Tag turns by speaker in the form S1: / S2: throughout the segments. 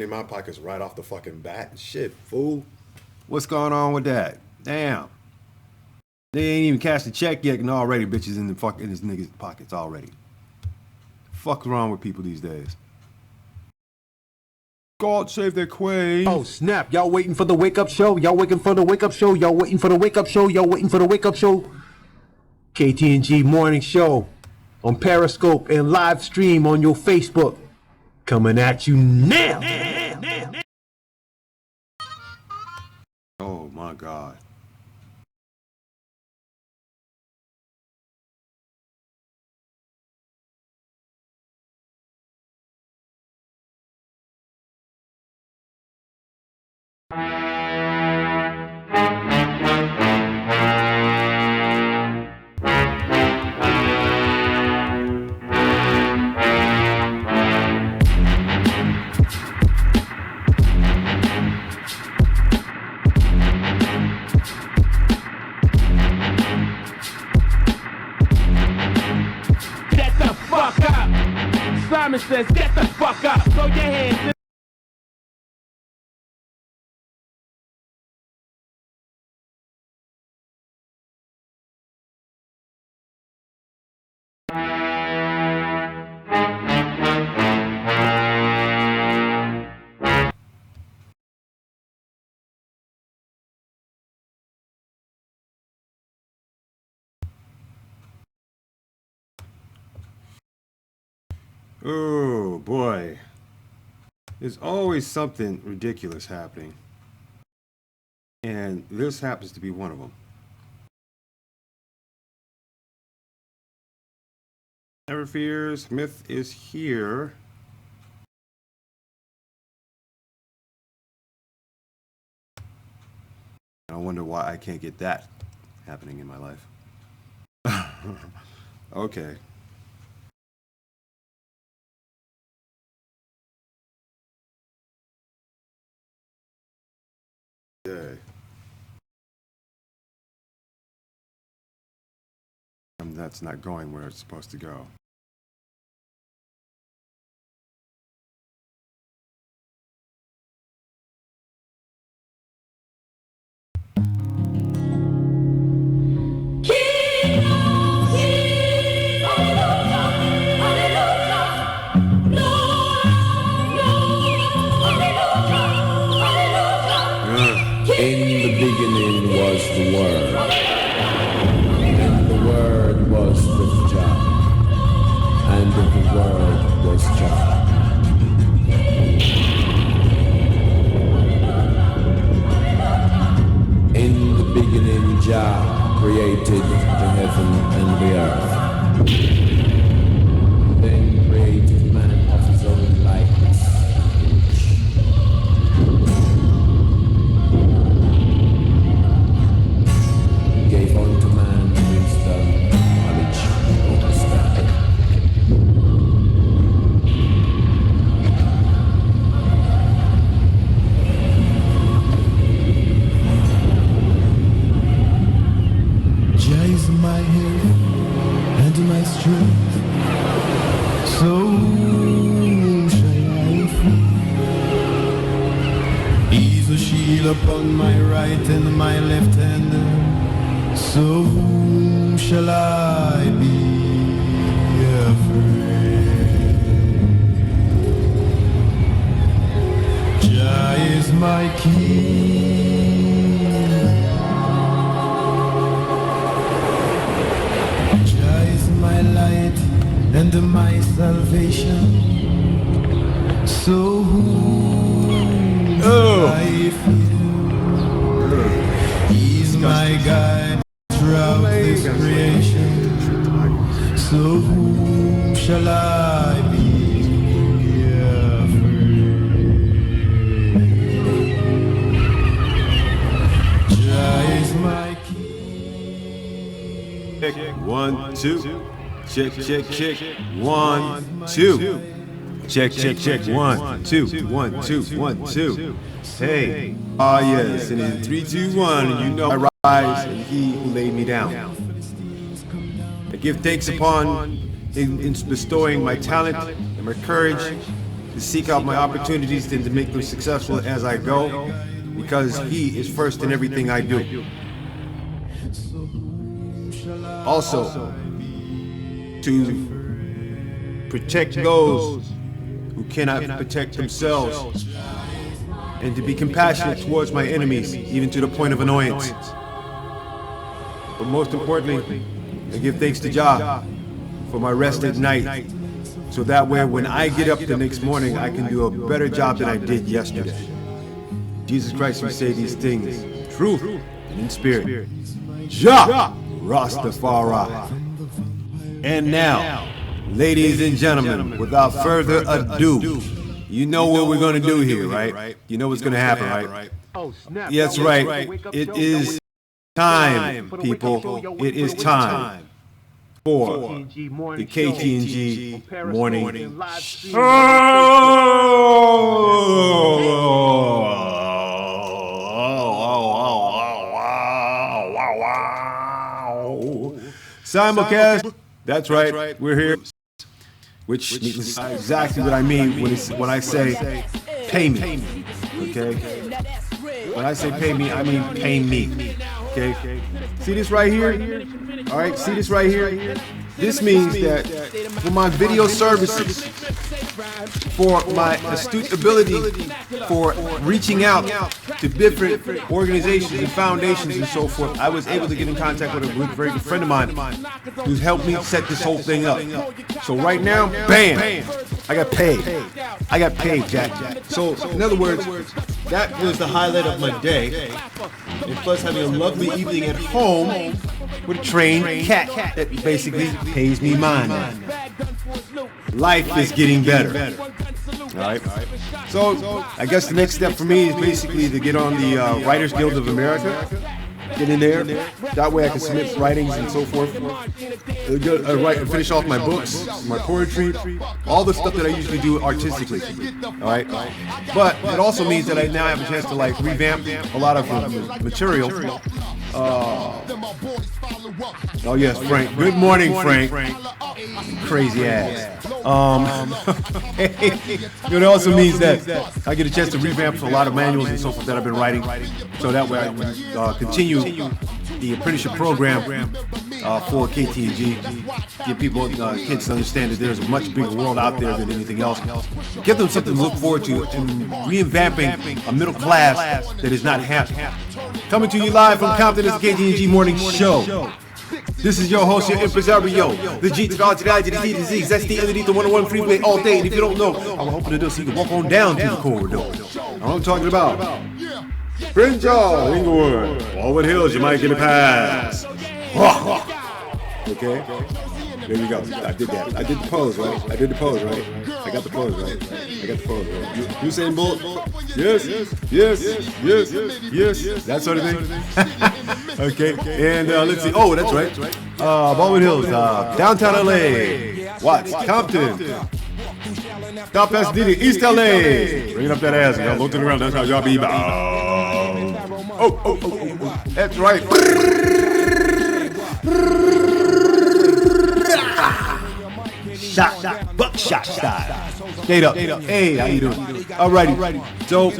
S1: in my pockets right off the fucking bat. Shit, fool. What's going on with that? Damn. They ain't even cashed the check yet and already bitches in this nigga's pockets already. Fuck's wrong with people these days? God save their queen.
S2: Oh snap, y'all waiting for the wake up show? Y'all waiting for the wake up show? Y'all waiting for the wake up show? Y'all waiting for the wake up show? Ktng morning show on Periscope and live stream on your Facebook. Coming at you now.
S1: Oh my God.
S3: Simon says, get the fuck up. Throw your hands.
S1: Oh boy. There's always something ridiculous happening. And this happens to be one of them. Never fear, Smith is here. I wonder why I can't get that happening in my life. Okay. Okay. That's not going where it's supposed to go.
S4: In the beginning was the Word, and the Word was with Jah, and the Word was Jah. In the beginning Jah created the heaven and the earth, then created man of his own likeness. Gave unto man wisdom, knowledge, and understanding.
S5: Jah is my help and my strength, so shall I fear. He's a shield upon my right and my left hand. So whom shall I be afraid? Jah is my king. Jah is my light and my salvation. So whom shall I fear? He's my guide throughout this creation, so whom shall I be afraid? Jah is my king.
S1: Check, 1, 2. Check, check, check. 1, 2. Check, check, check. 1, 2. 1, 2, 1, 2. Hey. Ah, yes. And in 3, 2, 1, you know I rise, and he who laid me down. I give thanks upon in bestowing my talent and my courage to seek out my opportunities and to make them successful as I go, because He is first in everything I do. Also, to protect those who cannot protect themselves, and to be compassionate towards my enemies, even to the point of annoyance. But most importantly, I give thanks to Jah for my rest at night, so that way when I get up the next morning, I can do a better job than I did yesterday. Jesus Christ, we say these things, truth and in spirit. Jah Rastafari. And now, ladies and gentlemen, without further ado, you know what we're going to do here, right? You know what's going to happen, right? Yes, right. It is time, people. It is time for the KTNG Morning Show. Simulcast. That's right. We're here. Which is exactly what I mean when I say pay me. Okay? When I say pay me, I mean pay me. Okay? See this right here? Alright, see this right here? This means that for my video services, for my astute ability for reaching out to different organizations and foundations and so forth, I was able to get in contact with a very good friend of mine who's helped me set this whole thing up. So right now, bam, I got paid. I got paid, Jack. So in other words, that was the highlight of my day. And plus having a lovely evening at home with a trained cat that basically pays me mine. Life is getting better. Alright? So, I guess the next step for me is basically to get on the Writers Guild of America. Get in there. That way I can submit writings and so forth. Finish off my books, my poetry, all the stuff that I usually do artistically. Alright? But it also means that I now have a chance to like revamp a lot of material. Oh yes, Frank. Good morning, Frank. Crazy ass. It also means that I get a chance to revamp a lot of manuals and so forth that I've been writing, so that way I can continue the apprenticeship program for KTNG. Give people, kids to understand that there's a much bigger world out there than anything else. Give them something to look forward to and revamping a middle class that is not happy. Coming to you live from Compton, this is the KTNG Morning Show. This is your host, your impresario, the G to the R to the I to the T to the Z. That's the underneath the 101 freeway all day. And if you don't know, I'm hoping to do so you can walk on down to the corridor. I'm talking about Prince Charles, Inglewood, Walwood Hills, you might get a pass. Okay? There we go. I did that. I did the pose, right? I did the pose, right? I got the pose, right? I got the pose, right? You saying Bolt? Yes, yes, yes, yes. That sort of thing. Okay. And let's see. Oh, that's right. Walwood Hills, downtown LA. Watts, Compton. South Pasadena, East LA. Bringing up that ass. Y'all look to the ground. That's how y'all be. Oh. That's right. Shot, buckshot style. Stayed up. Hey, how you doing? Alrighty. So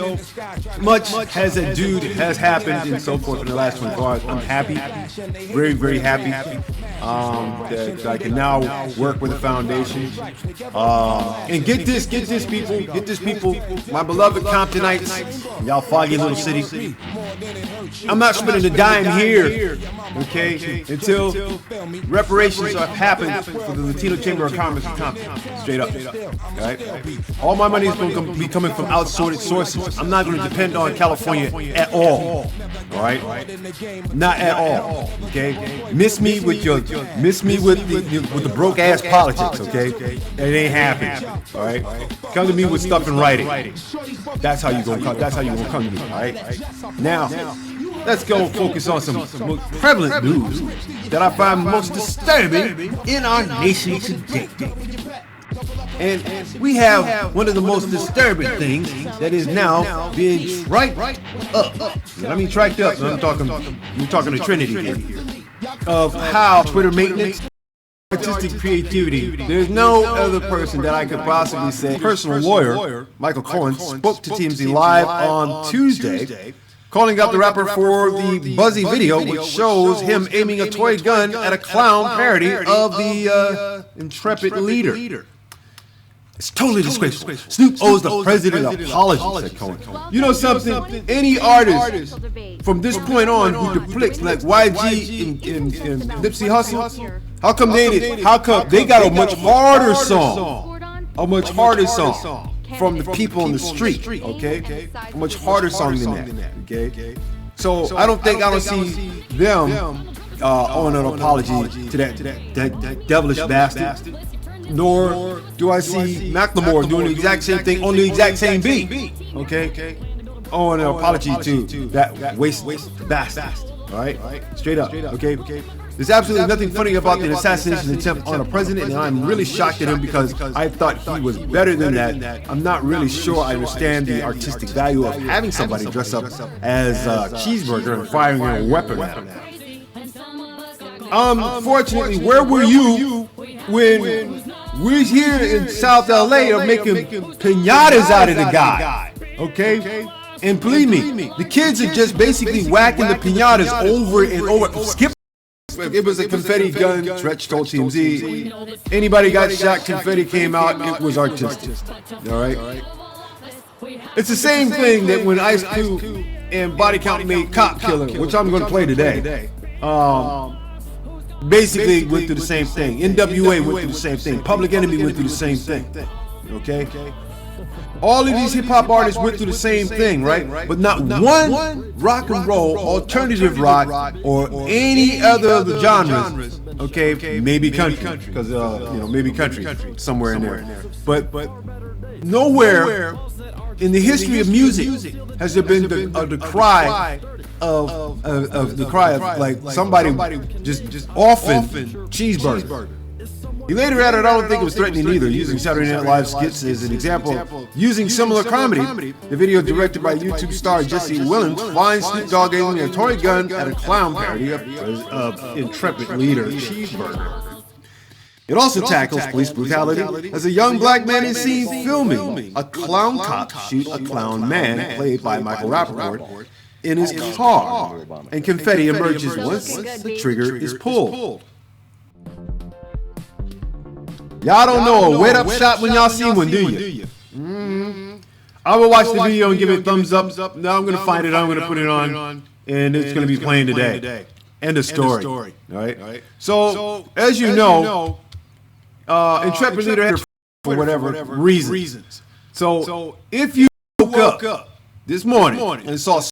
S1: much has happened and so forth in the last 24 hours. I'm happy, very, very happy that I can now work with the foundation. And get this, people, my beloved Comptonites, y'all foggy little city. I'm not spending a dime here, okay, until reparations have happened for the Latino Chamber of Commerce in Compton. Straight up. Right? All my money is going to be coming from outsourced sources. I'm not going to depend on California at all. All right? Not at all. Okay? Miss me with the broke ass politics. Okay? It ain't happening. All right? Come to me with stuff in writing. That's how you gonna come. That's how you gonna come to me. All right? Now, let's go focus on some prevalent news that I find most disturbing in our nation today. And we have one of the most disturbing things that is now being triked up. I mean triked up. I'm talking to Trinity here. Of how Twitter maintenance artistic creativity. There's no other person that I could possibly say. Personal lawyer, Michael Cohen, spoke to TMZ Live on Tuesday, calling out the rapper for the buzzy video, which shows him aiming a toy gun at a clown parody of the intrepid leader. It's totally disgraceful. Snoop owes the president an apology, said Cohen. You know something? Any artist from this point on who depicts like YG and Nipsey Hussle, how come they got a much harder song? A much harder song from the people in the street, okay? A much harder song than that, okay? So I don't see them owing an apology to that devilish bastard. Nor do I see Macklemore doing the exact same thing on the exact same beat, okay? Owing an apology to that waste bastard, all right? Straight up, okay? There's absolutely nothing funny about the assassination attempt on a president, and I'm really shocked at him because I thought he was better than that. I'm not really sure I understand the artistic value of having somebody dress up as a cheeseburger and firing a weapon at him. Unfortunately, where were you when we're here in South LA are making pinatas out of the guy, okay? And believe me, the kids are just basically whacking the pinatas over and over. Skip. It was a confetti gun, Stretch told TMZ. Anybody got shot, confetti came out, it was artistic, all right? It's the same thing that when Ice Cube and Body Count made Cop Killer, which I'm going to play today. Basically went through the same thing. NWA went through the same thing. Public Enemy went through the same thing. Okay? All of these hip-hop artists went through the same thing, right? But not one rock and roll, alternative rock, or any other of the genres, okay? Maybe country, because, maybe country, somewhere in there. But nowhere in the history of music has there been the cry of like somebody just often cheeseburger. He later added, I don't think it was threatening either, using Saturday Night Live skits as an example. Using similar comedy, the video directed by YouTube star Jesse Williams finds Snoop Dogg aiming a toy gun at a clown parody of intrepid leader Cheeseburger. It also tackles police brutality as a young black man is seen filming a clown cop shoot a clown man, played by Michael Rappaport, in his car, and confetti emerges once the trigger is pulled. Y'all don't know a wet-up shot when y'all see one, do you? I will watch the video and give it a thumbs up. Now I'm going to find it, I'm going to put it on, and it's going to be playing today. End of story. All right? So, as you know, intrepid leader for whatever reasons. So, if you woke up this morning and saw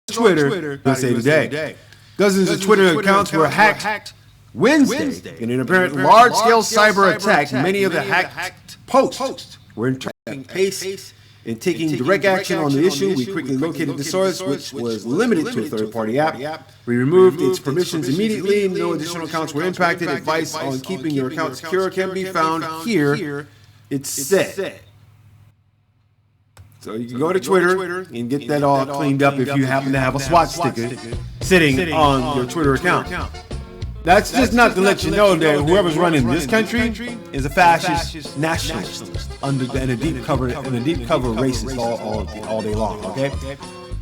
S1: Twitter, let's say today, dozens of Twitter accounts were hacked Wednesday in an apparent large-scale cyber attack. Many of the hacked posts were tracking pace and taking direct action on the issue. We quickly located the source, which was limited to a third-party app. We removed its permissions immediately. No additional accounts were impacted. Advice on keeping your account secure can be found here. It said. So you can go to Twitter and get that all cleaned up if you happen to have a SWAT sticker sitting on your Twitter account. That's just not to let you know that whoever's running this country is a fascist nationalist and a deep cover racist all day long. Okay.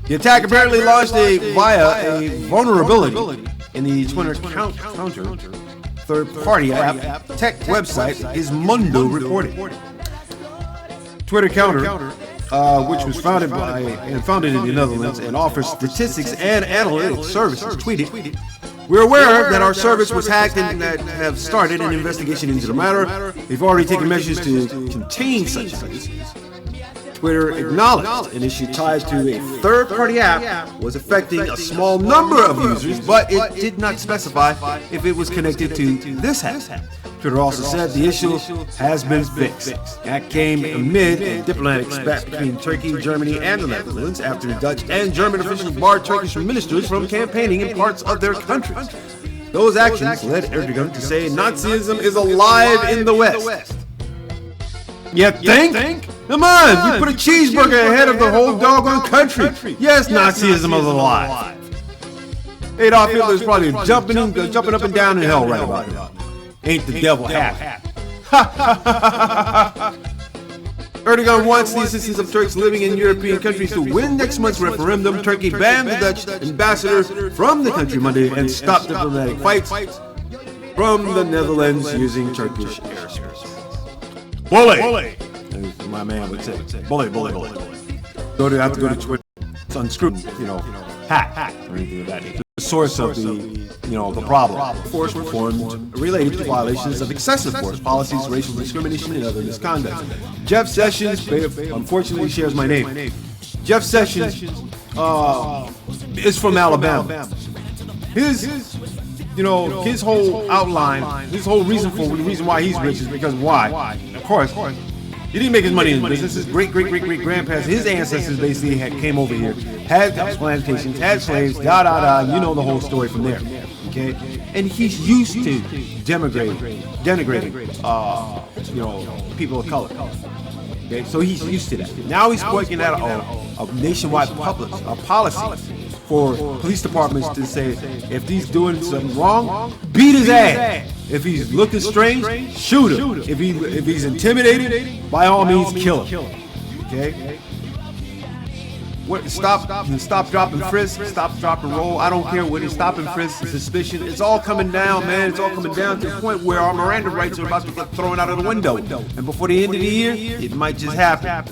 S1: The attack apparently launched via a vulnerability in the Twitter counter third-party app tech website is Mundo reported. Twitter counter, which was founded in the Netherlands and offers statistics and analytics services, tweeted, "We're aware that our service was hacked and that have started an investigation into the matter. We've already taken measures to contain such abuses." Twitter acknowledged an issue tied to a third-party app was affecting a small number of users, but it did not specify if it was connected to this hack. Twitter also said the issue has been fixed. That came amid a diplomatic spat between Turkey, Germany, and the Netherlands after Dutch and German officials barred Turkish ministers from campaigning in parts of their countries. Those actions led Erdogan to say Nazism is alive in the West. You think? Come on, we put a cheeseburger ahead of the whole doggone country. Yes, Nazism is alive. Adolf Hitler is probably jumping up and down in hell right about now. ain't the devil happy. Erdogan wants the assistance of Turks living in European countries to win next month's referendum. Turkey banned the Dutch ambassador from the country Monday and stopped diplomatic fights from the Netherlands using Turkish airspace. Bully! As my man would say. Bully. I have to go to Twitter. It's unscrewed, hack or anything of that nature. The source of the problem. Force reformed related to violations of excessive force policies, racial discrimination, and other misconduct. Jeff Sessions, unfortunately, shares my name. Jeff Sessions is from Alabama. His whole outline, his whole reason why he's rich is because why? Of course, he didn't make his money in business. His great-great-great-great-grandparents, his ancestors basically came over here, had plantations, had slaves, you know the whole story from there, okay? And he's used to denigrating, people of color, okay? So he's used to that. Now he's working out a nationwide policy for police departments to say, if he's doing something wrong, beat his ass. If he's looking strange, shoot him. If he's intimidated, by all means, kill him. Okay? Stop, drop, and frisk. Stop, drop, and roll. I don't care what is stop and frisk, suspicion. It's all coming down, man. It's all coming down to the point where our Miranda rights are about to get thrown out of the window. And before the end of the year, it might just happen.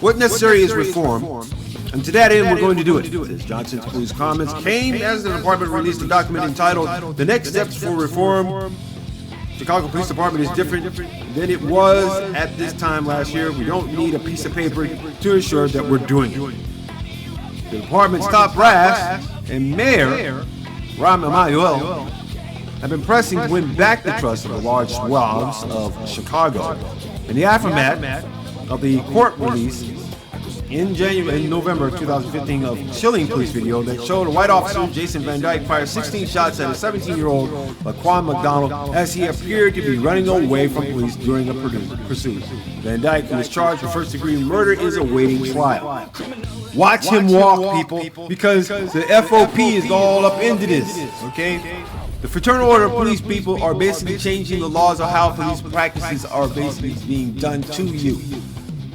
S1: What necessary is reform. And to that end, we're going to do it. Says Johnson's police comments came as the department released a document entitled "The Next Steps for Reform." Chicago Police Department is different than it was at this time last year. We don't need a piece of paper to ensure that we're doing it. The department's top brass and Mayor Rahm Emanuel have been pressing to win back the trust of the large swaths of Chicago. In the aftermath of the court release in November 2015 of chilling police video that showed a white officer, Jason Van Dyke, fire 16 shots at a 17-year-old Laquan McDonald as he appeared to be running away from police during a pursuit. Van Dyke, who was charged with first-degree murder, is awaiting trial. Watch him walk, people, because the FOP is all up into this, okay? The Fraternal Order of Police people are basically changing the laws of how police practices are basically being done to you.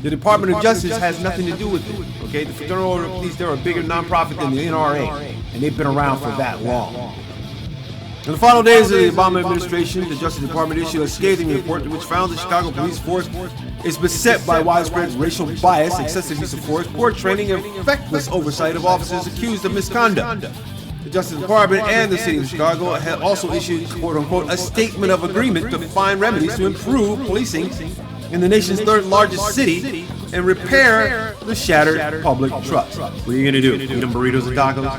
S1: The Department of Justice has nothing to do with it, okay? The Fraternal Order of Police, they're a bigger nonprofit than the NRA, and they've been around for that long. In the final days of the Obama administration, the Justice Department issued a scathing report which found the Chicago police force is beset by widespread racial bias, excessive use of force, poor training, and feckless oversight of officers accused of misconduct. The Justice Department and the City of Chicago had also issued, quote-unquote, a statement of agreement to find remedies to improve policing in the nation's third largest city and repair the shattered public trust. What are you gonna do? Feed them burritos and tacos?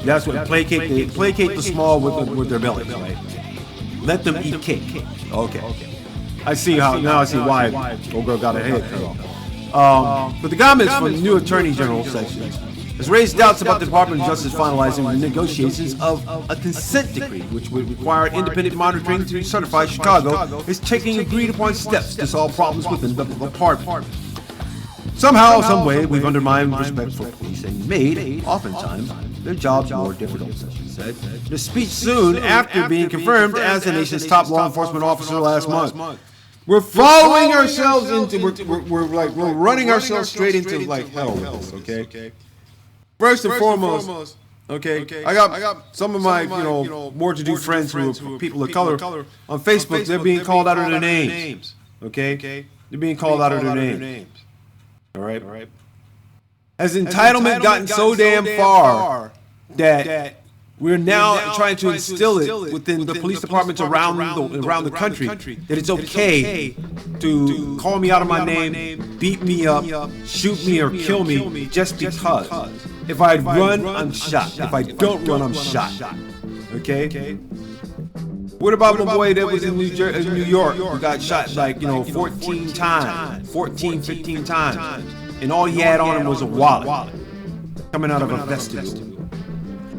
S1: That's what they placate the small with their bellies, right? Let them eat cake. Okay. I see why old girl got her head cut off. But the comments from the new Attorney General Sessions has raised doubts about the Department of Justice finalizing the negotiations of a consent decree, which would require independent monitoring to certify Chicago is taking agreed-upon steps to solve problems within the department. Somehow, some way, we've undermined respect for police and made, oftentimes, their jobs more difficult, she said. The speech soon after being confirmed as the nation's top law enforcement officer last month. We're following ourselves into, we're running ourselves straight into like hell with this, okay? First and foremost, okay, I got some of my, more to-do friends who are people of color on Facebook. They're being called out of their names, okay? They're being called out of their names, all right? Has entitlement gotten so damn far that we're now trying to instill it within the police departments around the country that it's okay to call me out of my name, beat me up, shoot me or kill me just because. If I run, I'm shot. If I don't run, I'm shot. Okay? What about my boy that was in New York who got shot 14 times, 15 times, and all he had on him was a wallet coming out of a vestibule?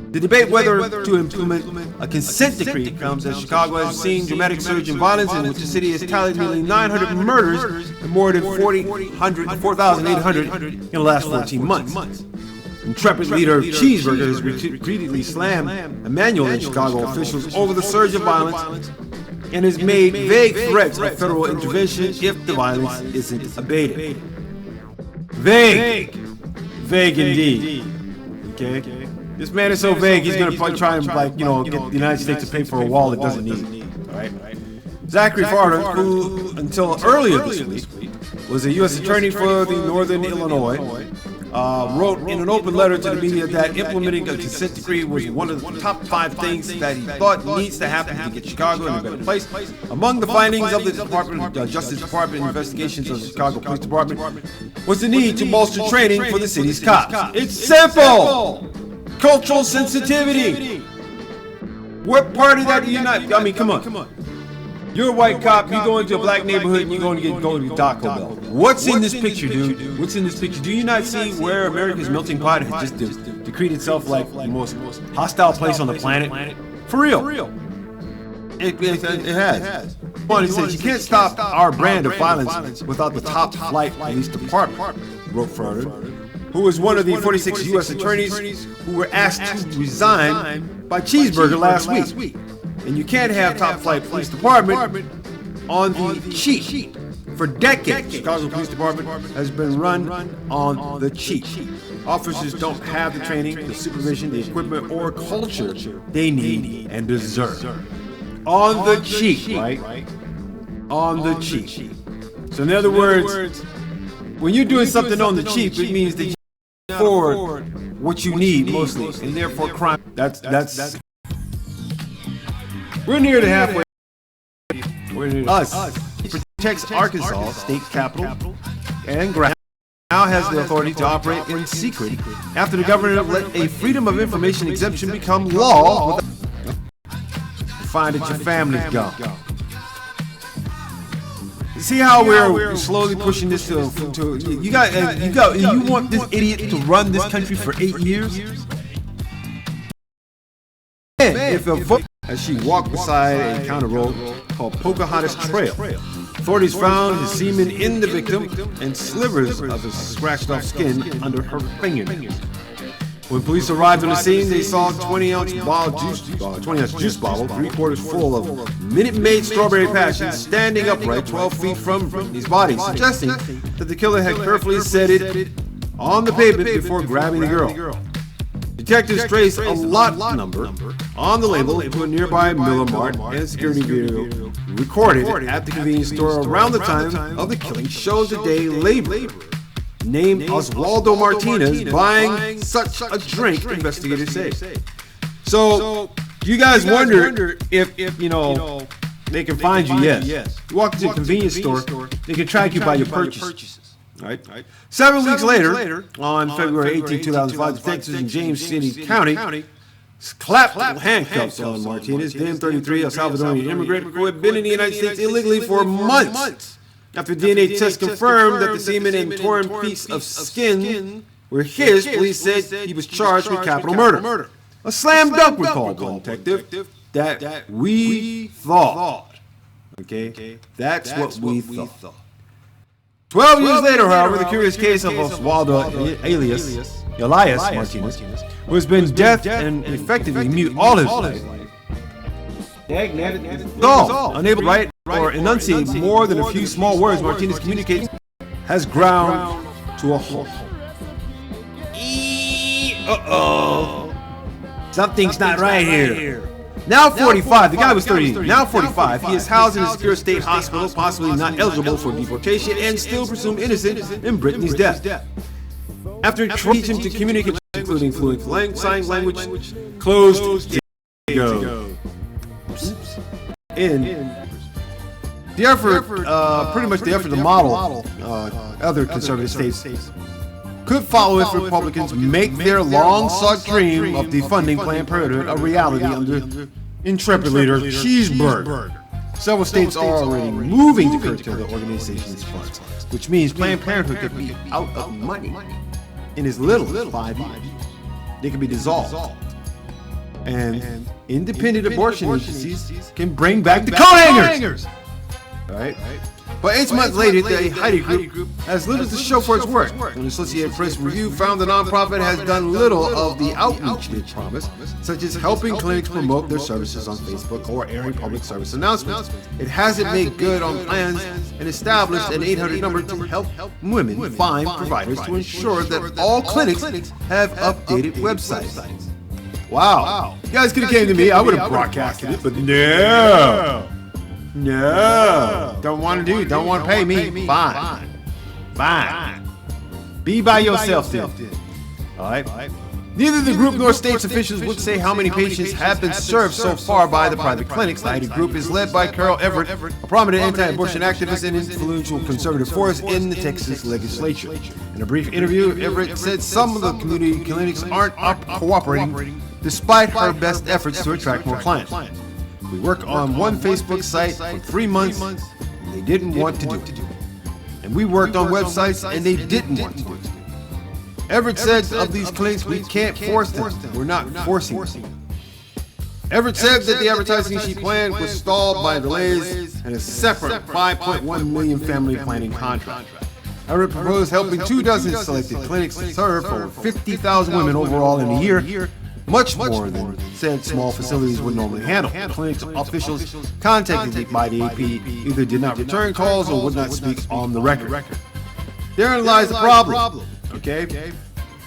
S1: The debate whether to implement a consent decree comes as Chicago has seen dramatic surge in violence, in which the city has tallied nearly 900 murders and more than 4,800 in the last 14 months. Intrepid leader Cheeseburger has repeatedly slammed Emanuel and Chicago officials over the surge of violence and has made vague threats of federal intervention if the violence isn't abated. Vague. Vague indeed. Okay? This man is so vague, he's gonna probably try and, like, get the United States to pay for a wall it doesn't need. Alright? Zachary Farter, who until earlier this week was a U.S. attorney for the Northern Illinois, wrote in an open letter to the media that implementing a consent decree was one of the top 5 things that he thought needs to happen to get Chicago in a better place. Among the findings of the Justice Department investigations of the Chicago Police Department was the need to bolster training for the city's cops. It's simple! Cultural sensitivity! What part of that do you not? I mean, come on. You're a white cop, you go into a black neighborhood and you're going to go to Taco Bell. What's in this picture, dude? What's in this picture? Do you not see where America's melting pot has just decreed itself like the most hostile place on the planet? For real. It has. He says, you can't stop our brand of violence without the top flight police department, wrote Farter, who was one of the 46 U.S. attorneys who were asked to resign by Cheeseburger last week. And you can't have top flight police department on the cheap. For decades, Chicago Police Department has been run on the cheap. Officers don't have the training, the supervision, the equipment, or culture they need and deserve. On the cheap, right? On the cheap. So in other words, when you're doing something on the cheap, it means that you can afford what you need mostly, and therefore crime. That's. We're near the halfway. We're near us. Protects Arkansas state capital and ground. Now has the authority to operate in secret after the governor let a Freedom of Information exemption become law. Find that your family's gone. See how we're slowly pushing this to you want this idiot to run this country for 8 years? If a vote as she walked beside a counter road called Pocahontas Trail. Authorities found his semen in the victim and slivers of his scratched off skin under her fingernails. When police arrived on the scene, they saw a 20-ounce juice bottle, 3/4 full of Minute Maid Strawberry Passion, standing upright 12 feet from Brittany's body, suggesting that the killer had carefully set it on the pavement before grabbing the girl. Detectives traced a lot number on the label to a nearby Miller Mart, and security video recorded at the convenience store around the time of the killing shows a day laborer named Oswaldo Martinez buying such a drink, investigators say. So, you guys wonder if they can find you, yes. You walk into a convenience store, they can track you by your purchases. Right. Several weeks later, on February 18, 2005, detectives in James City County clapped handcuffs on Martinez, then 33, a Salvadorian immigrant who had been in the United States illegally for months. After DNA tests confirmed that the semen and torn piece of skin were his, police said he was charged with capital murder. A slam dunk, recalled one detective, that we thought. Okay? That's what we thought. 12 years later, however, the curious case of Oswaldo Elias Martinez, who has been deaf and effectively mute all his life, unable to write or enunciate more than a few small words Martinez communicates, has ground to a halt. Something's not right here. Now 45, the guy was 30. Now 45, he is housed in a secure state hospital, possibly not eligible for deportation, and still presumed innocent in Brittany's death. After teaching him to communicate, including fluent sign language, closed to go. In the effort, pretty much the effort to model other conservative states could follow if Republicans make their long-sought dream of defunding Planned Parenthood a reality under intrepid leader Cheeseburger. Several states are already moving to curtail the organization's funds, which means Planned Parenthood could be out of money in as little as 5 years. They could be dissolved. And independent abortion agencies can bring back the coat hangers. Right? But 8 months later, the Heidi Group has little to show for its work. An Associated Press review found the nonprofit has done little of the outreach they promised, such as helping clinics promote their services on Facebook or airing public service announcements. It hasn't made good on plans and established an 800 number to help women find providers to ensure that all clinics have updated websites. Wow. You guys could have came to me, I would have broadcasted it, but no. Don't want to don't want to pay me. Fine. Be by yourself then. Alright? Neither the group nor state's officials would say how many patients have been served so far by the private clinics. The Heidi Group is led by Carol Everett, a prominent anti-abortion activist and influential conservative force in the Texas legislature. In a brief interview, Everett said some of the community clinics aren't cooperating despite her best efforts to attract more clients. We worked on one Facebook site for 3 months, and they didn't want to do it. And we worked on websites, and they didn't want to do it. Everett said of these clinics, we can't force them. We're not forcing them. Everett said that the advertising she planned was stalled by delays and a separate $5.1 million family planning contract. Everett proposed helping 24 selected clinics serve over 50,000 women overall in a year, much more than said small facilities would normally handle. Clinics officials contacted by the AP either did not return calls or would not speak on the record. Therein lies the problem. Okay?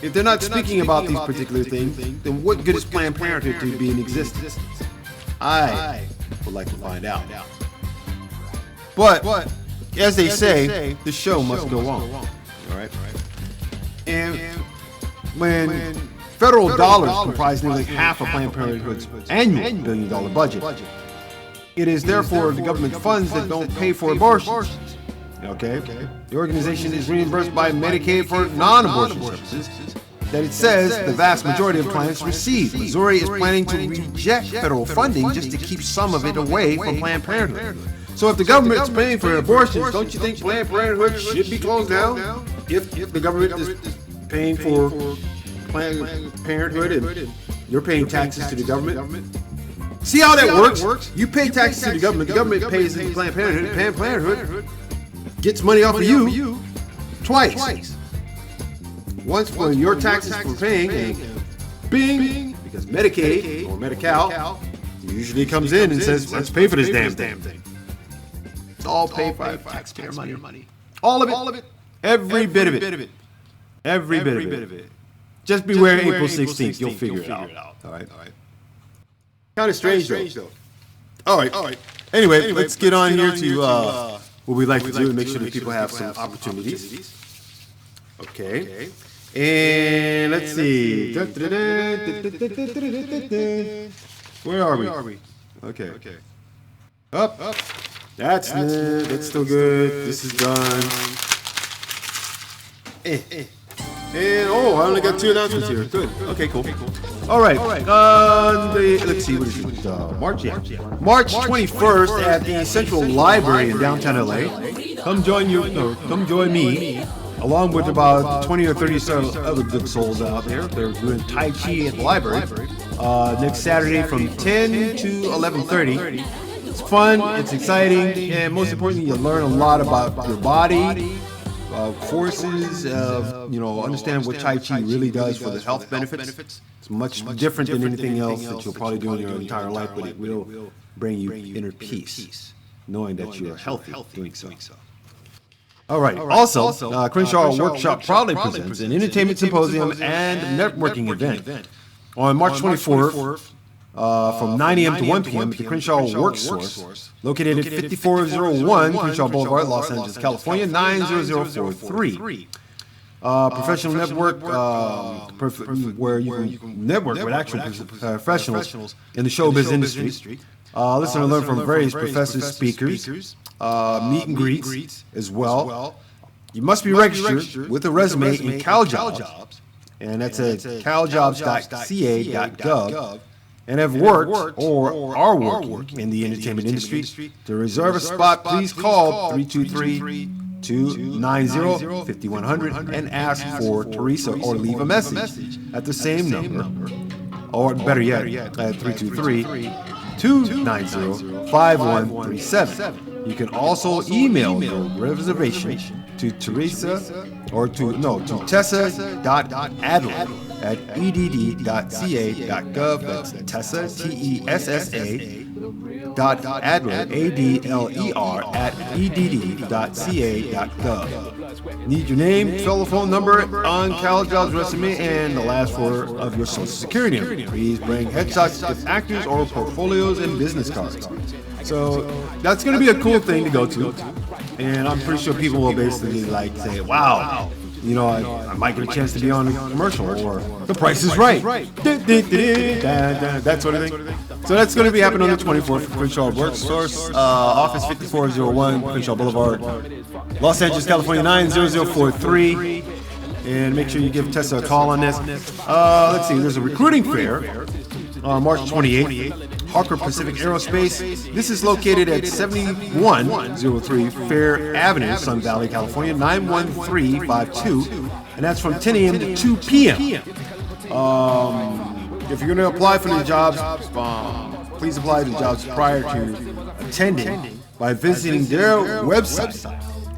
S1: If they're not speaking about these particular things, then what good is Planned Parenthood to be in existence? I would like to find out. But, as they say, the show must go on. Alright? And when federal dollars comprise nearly half of Planned Parenthood's annual billion-dollar budget, it is therefore the government funds that don't pay for abortions. Okay? The organization is reimbursed by Medicaid for non-abortion services that it says the vast majority of clients receive. Missouri is planning to reject federal funding just to keep some of it away from Planned Parenthood. So if the government is paying for abortions, don't you think Planned Parenthood should be closed down? If the government is paying for Planned Parenthood and you're paying taxes to the government? See how that works? You pay taxes to the government pays into Planned Parenthood, and Planned Parenthood gets money off of you twice. Once for your taxes for paying, and bing, because Medicaid or Medi-Cal usually comes in and says, let's pay for this damn thing. It's all paid by taxpayer money. All of it. Every bit of it. Every bit of it. Just beware April 16th, you'll figure it out. All right. Kind of strange though. All right. Anyway, let's get on here to what we like to do and make sure that people have some opportunities. Okay. And let's see. Where are we? Okay. Up. That's still good. This is done. And I only got 2 announcements here. Good. Okay, cool. All right. Let's see. What is it? March 21st at the Central Library in downtown LA. Come join me, along with about 20 or 30 other good souls out there. They're doing Tai Chi at the library next Saturday from 10 to 11:30. It's fun. It's exciting, and most importantly, you learn a lot about your body. Forces of, understand what Tai Chi really does for the health benefits. It's much different than anything else that you'll probably do in your entire life, but it will bring you inner peace, knowing that you're healthy doing so. All right. Also, Crenshaw Workshop proudly presents an entertainment symposium and networking event on March 24th from 9 a.m. to 1 p.m. at the Crenshaw Worksource, located at 5401 Crenshaw Boulevard, Los Angeles, California, 90043. Professional network, where you can network with actual professionals in the showbiz industry. Listen and learn from various professors, speakers, meet and greets as well. You must be registered with a resume in CalJobs, and that's at caljobs.ca.gov. and have worked or are working in the entertainment industry. To reserve a spot, please call 323-290-5100 and ask for Teresa, or leave a message at the same number, or better yet, at 323-290-5137. You can also email your reservation to tessa.adler@edd.ca.gov. That's Tessa, TESSA .adler, @edd.ca.gov. Need your name, telephone number on college jobs resume, and the last four of your social security number. Please bring headshots of actors or portfolios and business cards. So that's going to be a cool thing to go to, and I'm pretty sure people will basically like say, "Wow, you know, I might get a chance to be on a commercial," or "The Price is Right," that sort of thing. So that's going to be happening on the 24th for Crenshaw Worksource, Office 5401, Crenshaw Boulevard, Los Angeles, California 90043. And make sure you give Tessa a call on this. Let's see, there's a recruiting fair on March 28th. Hawker Pacific Aerospace. This is located at 7103 Fair Avenue, Sun Valley, California, 91352, and that's from 10 a.m. to 2 p.m. If you're going to apply for the jobs, please apply to the jobs prior to attending by visiting their website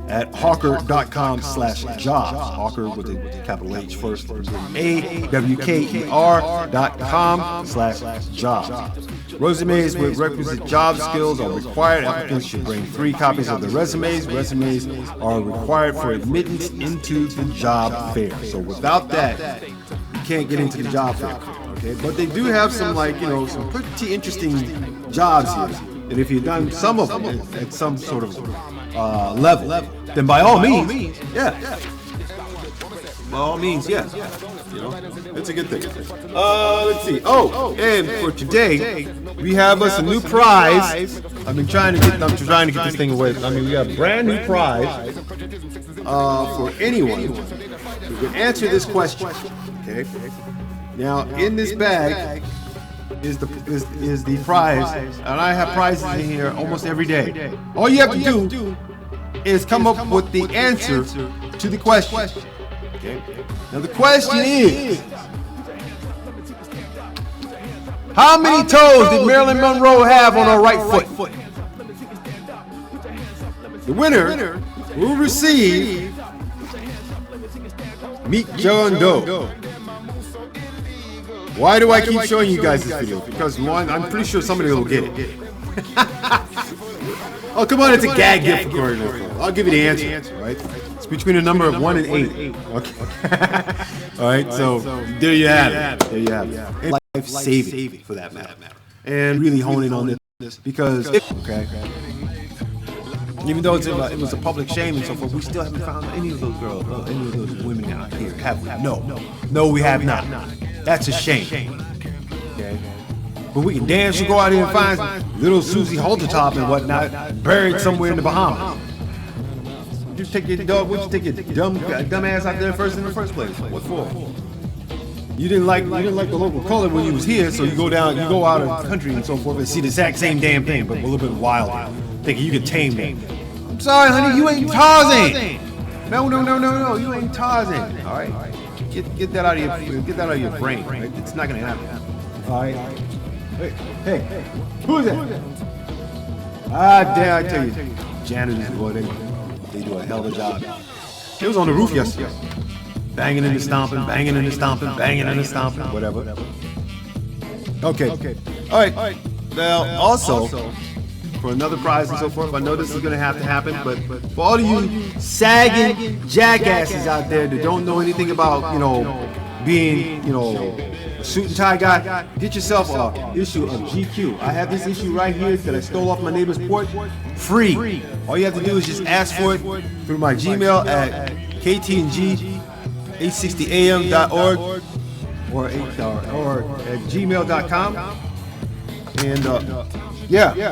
S1: at hawker.com/jobs. Hawker with a capital H first, AWKER.com/jobs. Resumes with requisite job skills are required. Applicants should bring 3 copies of their resumes. Resumes are required for admittance into the job fair. So without that, you can't get into the job fair. Okay, but they do have some, like, you know, some pretty interesting jobs here. And if you've done some of them at some sort of level, then by all means, yeah. By all means, yeah. You know, it's a good thing. Let's see. Oh, and for today, we have us a new prize. I'm trying to get this thing away. I mean, we got a brand new prize for anyone who can answer this question. Okay. Now, in this bag is the prize, and I have prizes in here almost every day. All you have to do is come up with the answer to the question. Okay. Now the question is, how many toes did Marilyn Monroe have on her right foot? The winner will receive Meet John Doe. Why do I keep showing you guys this video? Because one, I'm pretty sure somebody will get it. Oh, come on, it's a gag gift for Corey. I'll give you the answer, right? It's between a number of 1 and 8. Okay. All right, so there you have it. There you have it. And life-saving, for that matter. And really honing on this because, okay, even though it was a public shame and so forth, we still haven't found any of those girls, any of those women out here, have we? No, we have not. That's a shame. Okay. But we can damn sure go out here and find little Susie Haltertop and whatnot buried somewhere in the Bahamas. You take your dumb ass out there in the first place. What for? You didn't like the local color when you was here, so you go out of the country and so forth and see the exact same damn thing, but a little bit wilder, thinking you can tame them. I'm sorry, honey, you ain't Tarzan. No, you ain't Tarzan. All right, get that out of your brain. Right? It's not gonna happen. All right. Hey, who's that? Damn, I tell you, janitors, boy, they do a hell of a job. It was on the roof yesterday. Banging and stomping, whatever. Okay. All right. Now, also, for another prize and so forth, I know this is going to have to happen, but for all of you sagging jackasses out there that don't know anything about, being, a suit and tie guy, get yourself an issue of GQ. I have this issue right here that I stole off my neighbor's porch, free. All you have to do is just ask for it through my Gmail at ktng860am.org or at gmail.com. And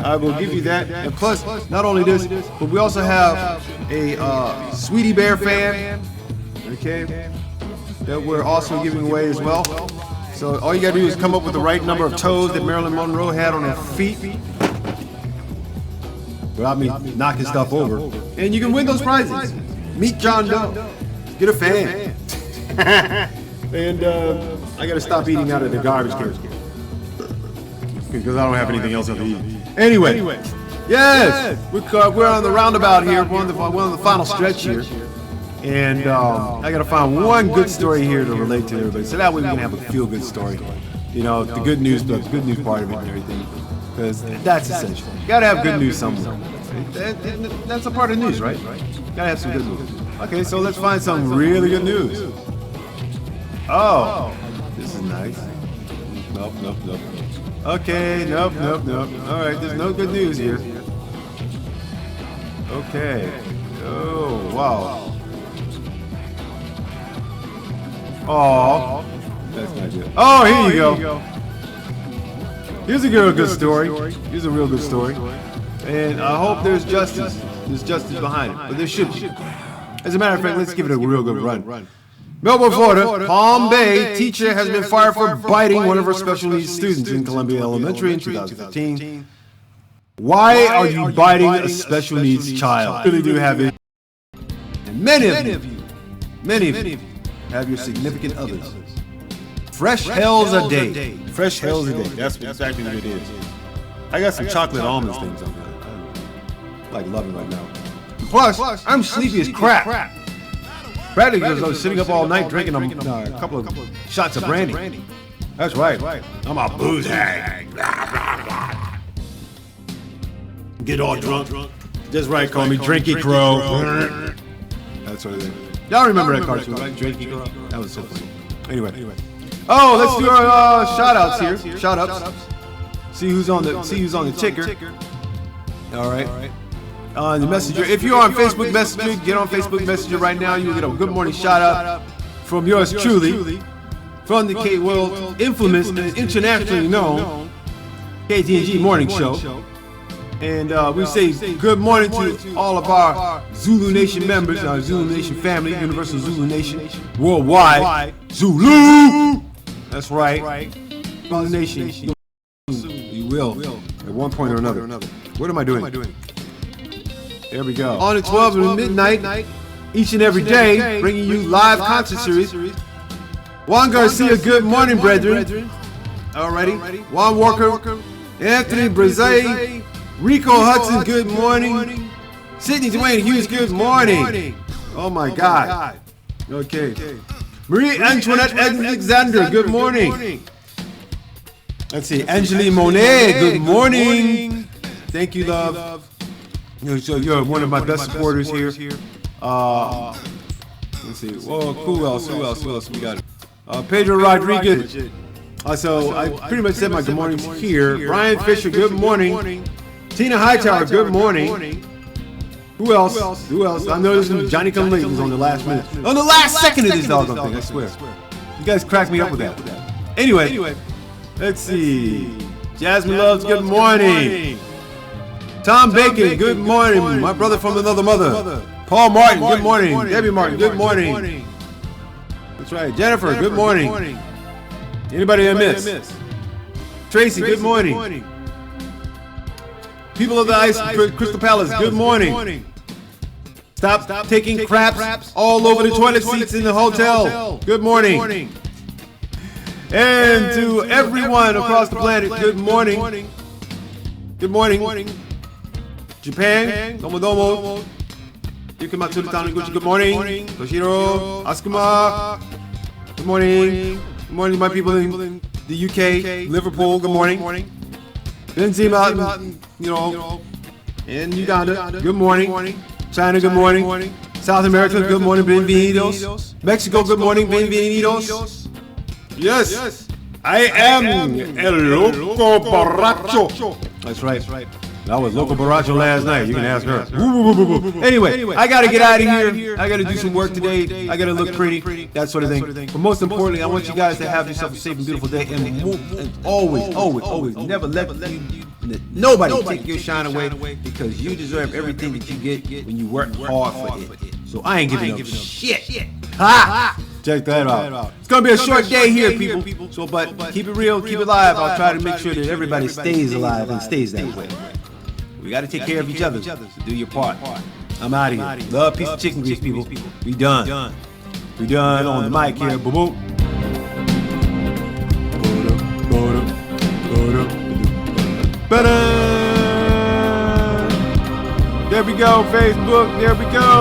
S1: I will give you that. And plus, not only this, but we also have a Sweetie Bear fan, okay, that we're also giving away as well. So all you gotta do is come up with the right number of toes that Marilyn Monroe had on her feet without me knocking stuff over. And you can win those prizes. Meet John Doe. Get a fan. And I gotta stop eating out of the garbage can because I don't have anything else to eat. Anyway, Yes, we're on the roundabout here. We're on the final stretch here, and I gotta find one good story here to relate to everybody, so that way we can have a feel-good story. You know, the good news part of it and everything, because that's essential. You gotta have good news somewhere. That's a part of news, right? Gotta have some good news. Okay, so let's find some really good news. Oh, this is nice. Nope. Okay, nope. All right, there's no good news here. Okay. Oh, wow. Oh, that's not good. Oh, here you go. Here's a good story. Here's a real good story. And I hope there's justice. There's justice behind it. But there should be. As a matter of fact, let's give it a real good run. Melbourne, Florida, Palm Bay teacher has been fired for biting one of her special needs students in Columbia Elementary in 2015. Why are you biting a special needs child? I really do have it. And many of you have your significant others. Fresh hells a day. Fresh hells a day. That's exactly what it is. I got some chocolate almond things on there. I'm like loving right now. Plus, I'm sleepy as crap. Bradley, because I was sitting up all night drinking a couple of shots of brandy. That's right. I'm a booze hag. Get all drunk. Just right, call me Drinky Crow. That's what it is. Y'all remember that cartoon, right? Drinky Crow? That was so funny. Anyway. Oh, let's do our shout-outs here. Shout-outs. See who's on the ticker. All right. The Messenger. If you're on Facebook Messenger, get on Facebook Messenger right now. You'll get a good morning shout out from yours truly, from the world infamous and internationally known Ktng Morning Show. And we say good morning to all of our Zulu Nation members, our Zulu Nation family, Universal Zulu Nation, worldwide. Zulu! That's right. Zulu Nation. You will, at one point or another. What am I doing? There we go. On at 12 at midnight, each and every day, bringing you live concert series. Juan Garcia, good morning, brethren. Alrighty. Juan Walker, Anthony Brazil, Rico Hudson, good morning. Sidney Dwayne Hughes, good morning. Oh my God. Okay. Marie Antoinette Alexander, good morning. Let's see. Angelique Monet, good morning. Thank you, love. You're one of my best supporters here. Let's see. Whoa, who else we got? Pedro Rodriguez. So I pretty much said my good mornings here. Brian Fisher, good morning. Tina Hightower, good morning. Who else? I know this is Johnny Come Late was on the last minute. On the last second of this doggone thing, I swear. You guys crack me up with that. Anyway, let's see. Jasmine Loves, good morning. Tom Bacon, good morning. My brother from another mother. Paul Martin, good morning. Debbie Martin, good morning. That's right. Jennifer, good morning. Anybody I miss? Tracy, good morning. People of the Ice, Crystal Palace, good morning. Stop taking craps all over the toilet seats in the hotel. Good morning. And to everyone across the planet, good morning. Good morning. Japan, Domo. Yukimatsu Taniguchi, good morning. Toshiro, Asukuma, good morning. Good morning, my people in the UK, Liverpool, good morning. Benzema, in Uganda, good morning. China, good morning. South America, good morning, bienvenidos. Mexico, good morning, bienvenidos. Yes, I am El Loco Borracho. That's right. I was Loco Borracho last night. You can ask her. Anyway, I gotta get out of here. I gotta do some work today. I gotta look pretty. That sort of thing. But most importantly, I want you guys to have yourself a safe and beautiful day. And always, never let nobody take your shine away, because you deserve everything that you get when you work hard for it. So I ain't giving up shit. Ha! Check that out. It's gonna be a short day here, people. So, but keep it real, keep it live. I'll try to make sure that everybody stays alive and stays that way. We got to take care of each other. So do your part. I'm out of here. Love, peace, and chicken grease, people. We done. We done on the mic here. Boom. Better. There we go, Facebook. There we go.